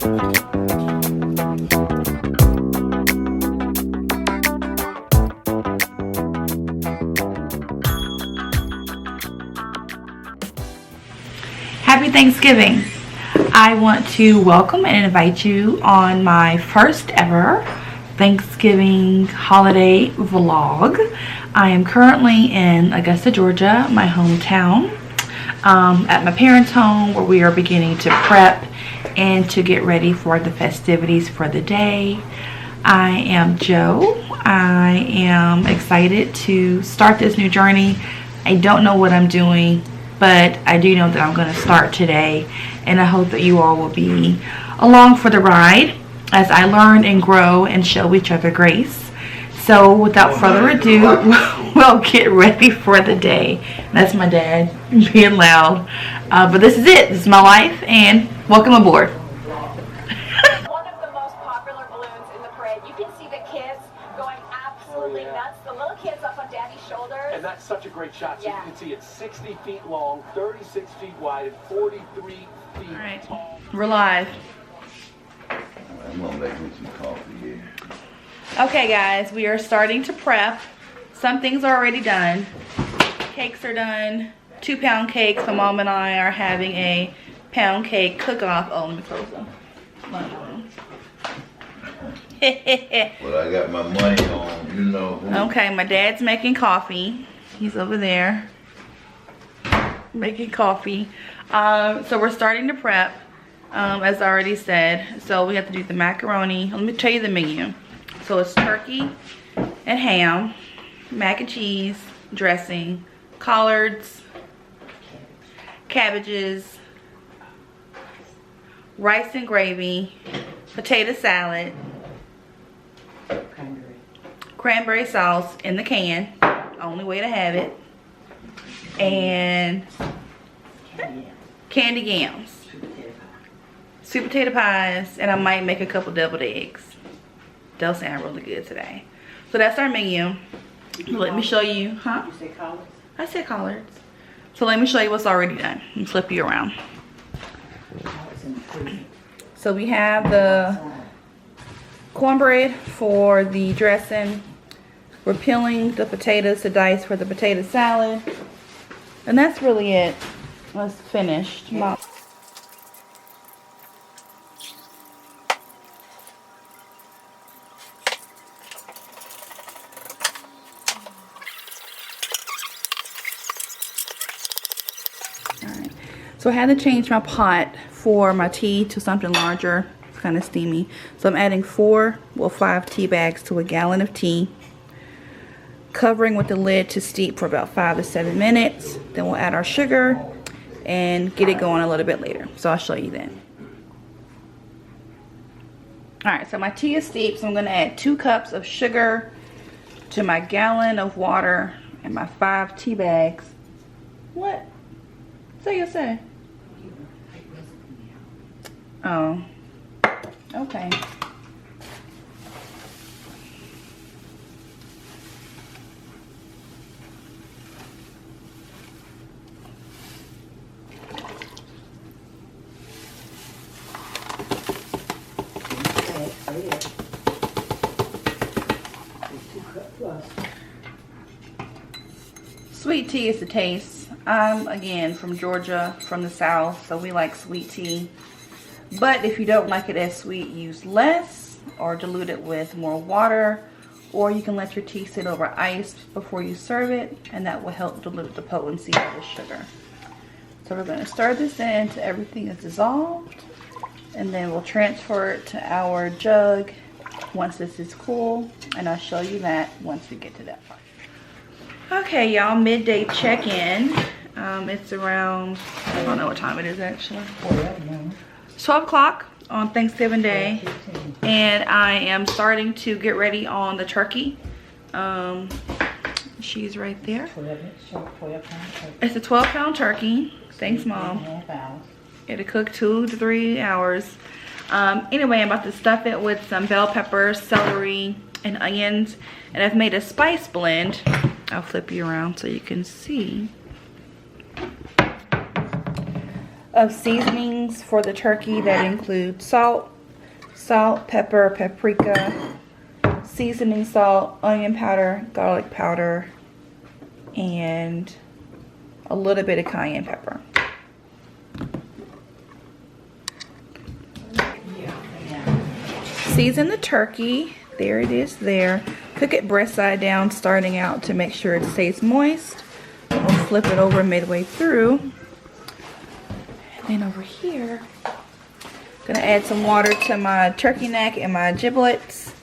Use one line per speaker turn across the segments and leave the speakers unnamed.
Happy Thanksgiving. I want to welcome and invite you on my first ever Thanksgiving holiday vlog. I am currently in Augusta, Georgia, my hometown, at my parents' home, where we are beginning to prep and to get ready for the festivities for the day. I am Jo. I am excited to start this new journey. I don't know what I'm doing, but I do know that I'm going to start today, and I hope that you all will be along for the ride as I learn and grow and show each other grace. So without further ado, we'll get ready for the day. That's my dad being loud, but this is it. This is my life, and welcome aboard.
One of the most popular balloons in the parade. You can see the kids going absolutely nuts. The little kids up on Daddy's shoulders.
And that's such a great shot. So
Yeah.
you can see it's 60 feet long, 36 feet wide, and 43 feet
All right,
tall.
we're live.
I'm gonna make me some coffee here.
Okay guys, we are starting to prep. Some things are already done. Cakes are done. 2-pound cakes. My mom and I are having a pound cake cook-off. Oh, let me close them.
Well, I got my money on, you know who.
Okay, my dad's making coffee. He's over there making coffee. So we're starting to prep, as I already said. So we have to do the macaroni. Let me tell you the menu. So it's turkey and ham, mac and cheese, dressing, collards, cabbages, rice and gravy, potato salad, cranberry sauce in the can, only way to have it, and candy yams, sweet potato pies, and I might make a couple deviled eggs. They'll sound really good today. So that's our menu. Let me show you, huh?
You say collards?
I said collards. So let me show you what's already done and flip you around.
Collards in the freezer.
So we have the cornbread for the dressing. We're peeling the potatoes to dice for the potato salad. And that's really it. That's finished. Mom. Alright. So I had to change my pot for my tea to something larger. It's kind of steamy. So I'm adding 5 tea bags to a gallon of tea. Covering with the lid to steep for about 5 to 7 minutes. Then we'll add our sugar and get it going a little bit later. So I'll show you then. Alright, so my tea is steeped, so I'm going to add 2 cups of sugar to my gallon of water and my 5 tea bags. What? So you say? Oh. Okay. Sweet tea is the taste. I'm, again, from Georgia, from the South, so we like sweet tea. But if you don't like it as sweet, use less or dilute it with more water. Or you can let your tea sit over ice before you serve it, and that will help dilute the potency of the sugar. So we're going to stir this in until everything is dissolved. And then we'll transfer it to our jug once this is cool. And I'll show you that once we get to that part. Okay, y'all, midday check-in. It's around, I don't know what time it is actually. It's 12 o'clock on Thanksgiving Day. And I am starting to get ready on the turkey. She's right there. It's a 12-pound turkey. Thanks, Mom. It'll cook 2 to 3 hours. Anyway, I'm about to stuff it with some bell peppers, celery, and onions. And I've made a spice blend. I'll flip you around so you can see. Of seasonings for the turkey that include salt, salt, pepper, paprika, seasoning salt, onion powder, garlic powder, and a little bit of cayenne pepper. Season the turkey. There it is there. Cook it breast side down starting out to make sure it stays moist. We'll flip it over midway through. And then over here, gonna add some water to my turkey neck and my giblets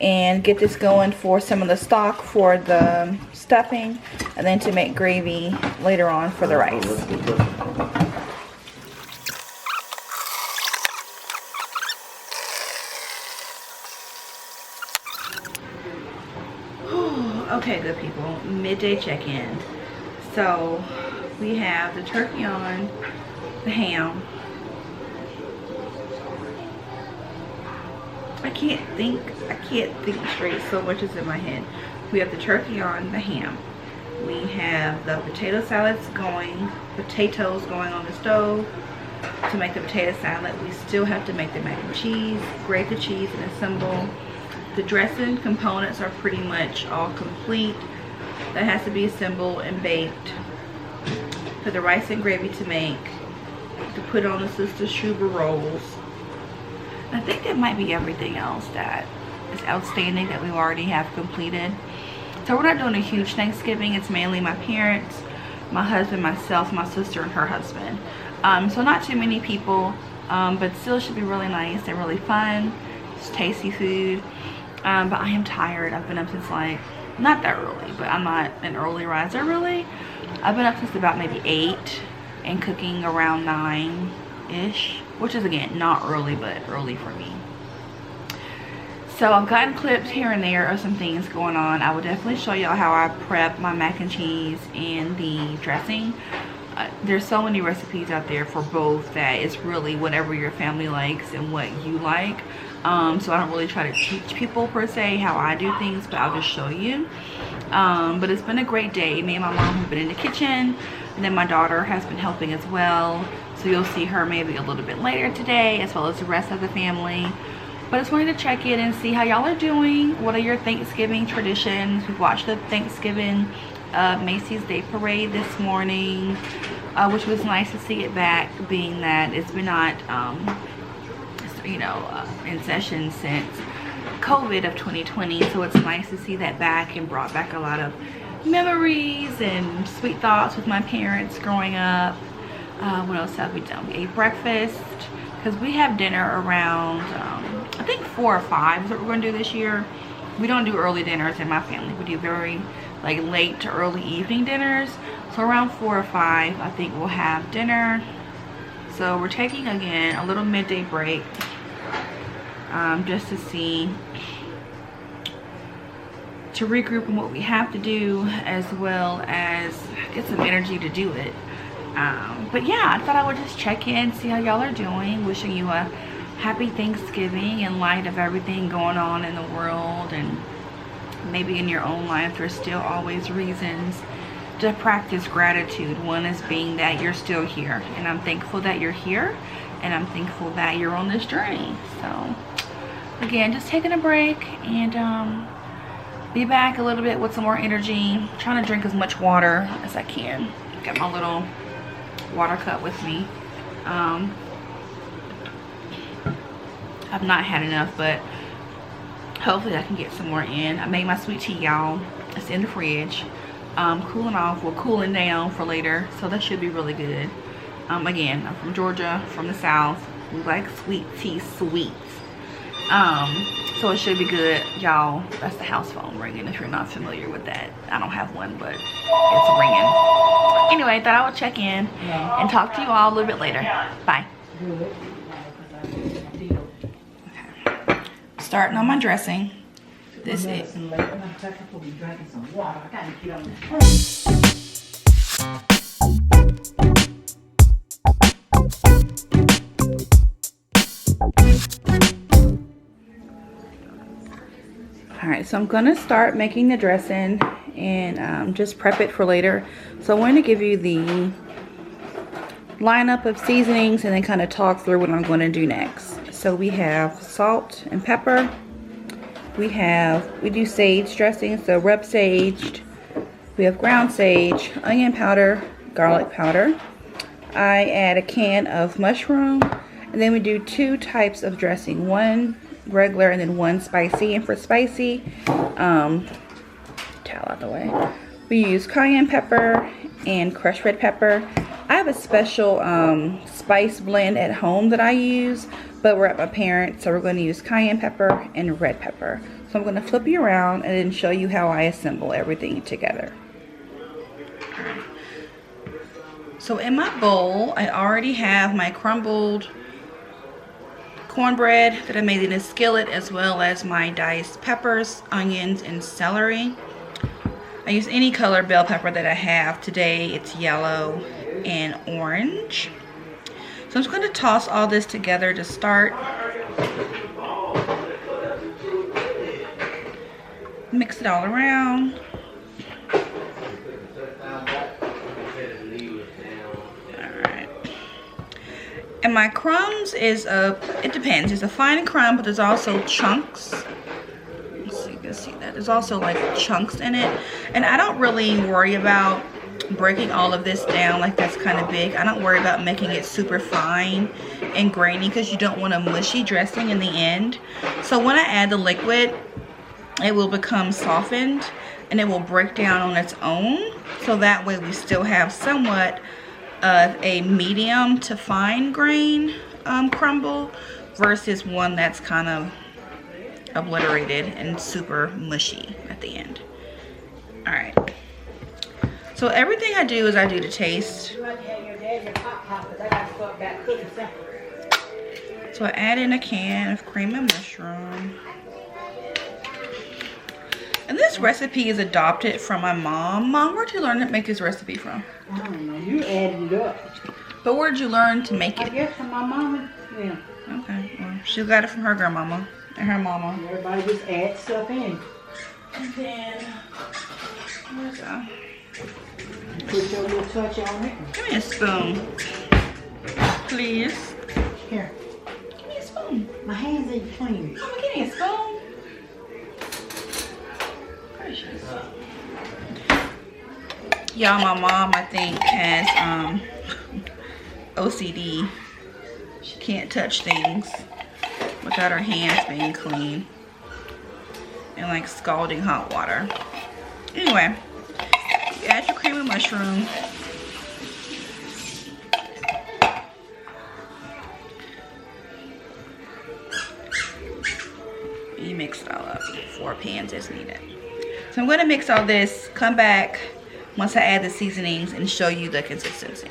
and get this going for some of the stock for the stuffing, and then to make gravy later on for the rice. Okay, good people, midday check-in. So we have the turkey on, the ham. I can't think straight, so much is in my head. We have the turkey on, the ham. We have the potato salads going, potatoes going on the stove to make the potato salad. We still have to make the mac and cheese, grate the cheese and assemble. The dressing components are pretty much all complete. That has to be assembled and baked. For the rice and gravy to make, to put on the Sister Schuber rolls. I think that might be everything else that is outstanding that we already have completed. So we're not doing a huge Thanksgiving. It's mainly my parents, my husband, myself, my sister, and her husband. So not too many people, but still should be really nice and really fun. It's tasty food. But I am tired. I've been up since like, not that early, but I'm not an early riser really. I've been up since about maybe 8 and cooking around 9-ish, which is again, not early, but early for me. So I've gotten clips here and there of some things going on. I will definitely show y'all how I prep my mac and cheese and the dressing. There's so many recipes out there for both that it's really whatever your family likes and what you like. So I don't really try to teach people per se how I do things, but I'll just show you. But it's been a great day. Me and my mom have been in the kitchen, and then my daughter has been helping as well. So you'll see her maybe a little bit later today, as well as the rest of the family. But I just wanted to check in and see how y'all are doing. What are your Thanksgiving traditions? We watched the Thanksgiving Macy's Day Parade this morning, which was nice to see it back, being that it's been not in session since COVID of 2020, so it's nice to see that back and brought back a lot of memories and sweet thoughts with my parents growing up. What else have we done? We ate breakfast because we have dinner around I think 4 or 5 is what we're going to do this year. We don't do early dinners in my family. We do very like late to early evening dinners, so around 4 or 5 I think we'll have dinner. So we're taking again a little midday break, just to regroup on what we have to do, as well as get some energy to do it. But yeah, I thought I would just check in, see how y'all are doing. Wishing you a happy Thanksgiving in light of everything going on in the world, and maybe in your own life there's still always reasons to practice gratitude. One is being that you're still here, and I'm thankful that you're here, and I'm thankful that you're on this journey. So again, just taking a break, and be back a little bit with some more energy. I'm trying to drink as much water as I can. Got my little water cup with me. I've not had enough, but hopefully I can get some more in. I made my sweet tea, y'all. It's in the fridge. Cooling off, well, cooling down for later, so that should be really good. Again, I'm from Georgia, from the South. We like sweet tea sweets. So it should be good, y'all. That's the house phone ringing if you're not familiar with that. I don't have one, but it's ringing. Anyway, thought I would check in and talk to you all a little bit later. Bye. Okay. Starting on my dressing. This is Alright, so I'm gonna start making the dressing and just prep it for later. So I want to give you the lineup of seasonings and then kind of talk through what I'm going to do next. So we have salt and pepper. We do sage dressing, so rub saged. We have ground sage, onion powder, garlic powder. I add a can of mushroom, and then we do 2 types of dressing, one regular and then one spicy. And for spicy, towel out the way, we use cayenne pepper and crushed red pepper. I have a special spice blend at home that I use, but we're at my parents', so we're going to use cayenne pepper and red pepper. So I'm going to flip you around and then show you how I assemble everything together. So in my bowl, I already have my crumbled cornbread that I made in a skillet, as well as my diced peppers, onions, and celery. I use any color bell pepper that I have. Today it's yellow and orange. So I'm just going to toss all this together to start. Mix it all around. Alright. And my crumbs is it depends. It's a fine crumb, but there's also chunks. Let's see, you can see that. There's also like chunks in it. And I don't really worry about breaking all of this down like that's kind of big. I don't worry about making it super fine and grainy because you don't want a mushy dressing in the end. So when I add the liquid, it will become softened and it will break down on its own. So that way we still have somewhat of a medium to fine grain crumble versus one that's kind of obliterated and super mushy at the end. All right. So everything I do is I do to taste. So I add in a can of cream and mushroom. And this recipe is adopted from my mom. Mom, where'd you learn to make this recipe from?
I don't know. You added it up.
But where'd you learn to make
I
it?
guess from my mama. Yeah.
Okay, well, she got it from her grandmama and her mama.
Everybody just adds stuff in.
And then, where's that?
Put your little touch on it.
Give me a spoon, please.
Here.
Give me a spoon.
My hands ain't clean.
Mama, give me a spoon. Gracious. Y'all, my mom, I think, has OCD. She can't touch things without her hands being clean and like scalding hot water. Anyway, you add your cream and mushroom. You mix it all up. 4 pans is needed. So I'm going to mix all this, come back once I add the seasonings and show you the consistency.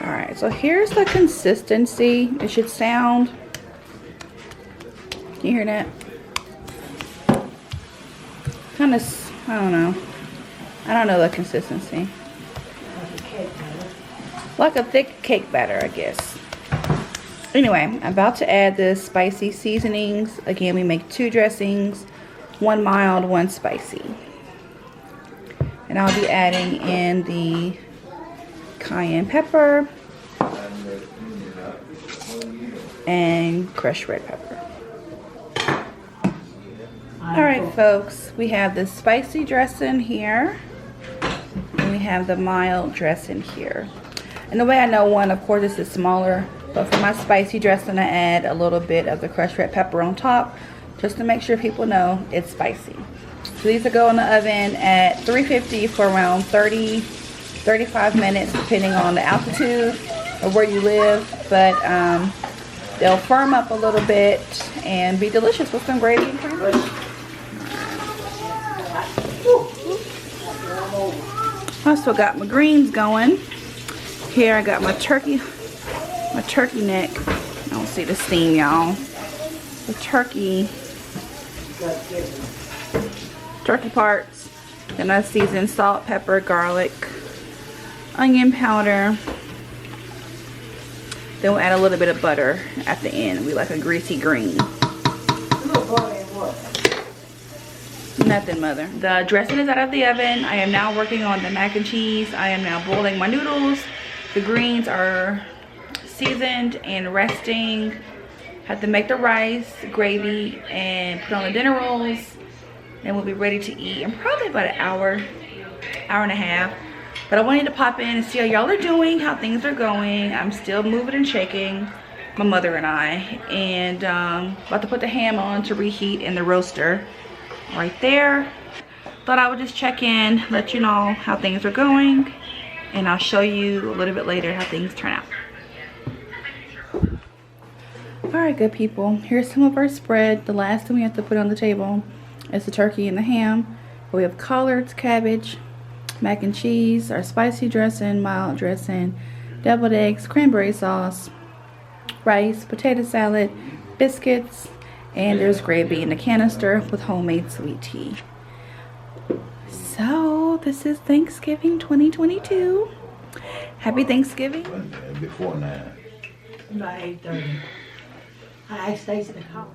Alright, so here's the consistency. It should sound, can you hear that? Kind of, I don't know. I don't know the consistency. Like a thick cake batter, I guess. Anyway, I'm about to add the spicy seasonings. Again, we make 2 dressings, 1 mild, 1 spicy. And I'll be adding in the cayenne pepper and crushed red pepper. Alright folks, we have the spicy dressing here and we have the mild dressing here. And the way I know one, of course, this is smaller, but for my spicy dressing I add a little bit of the crushed red pepper on top just to make sure people know it's spicy. So these will go in the oven at 350 for around 30-35 minutes depending on the altitude of where you live, but they'll firm up a little bit and be delicious with some gravy and cream. I still got my greens going. Here I got my turkey neck. I don't see the steam, y'all. The turkey parts. Then I season salt, pepper, garlic, onion powder. Then we'll add a little bit of butter at the end. We like a greasy green. Nothing, mother. The dressing is out of the oven. I am now working on the mac and cheese. I am now boiling my noodles. The greens are seasoned and resting. Have to make the rice, gravy, and put on the dinner rolls. And we'll be ready to eat in probably about an hour, hour and a half. But I wanted to pop in and see how y'all are doing, how things are going. I'm still moving and shaking, my mother and I. And about to put the ham on to reheat in the roaster right there. Thought I would just check in, let you know how things are going. And I'll show you a little bit later how things turn out. Alright, good people. Here's some of our spread. The last thing we have to put on the table is the turkey and the ham. We have collards, cabbage, mac and cheese, our spicy dressing, mild dressing, deviled eggs, cranberry sauce, rice, potato salad, biscuits, and there's gravy in a canister with homemade sweet tea. So this is Thanksgiving 2022. Happy Thanksgiving.
Before 9.
About 8:30. I asked Stacy to call.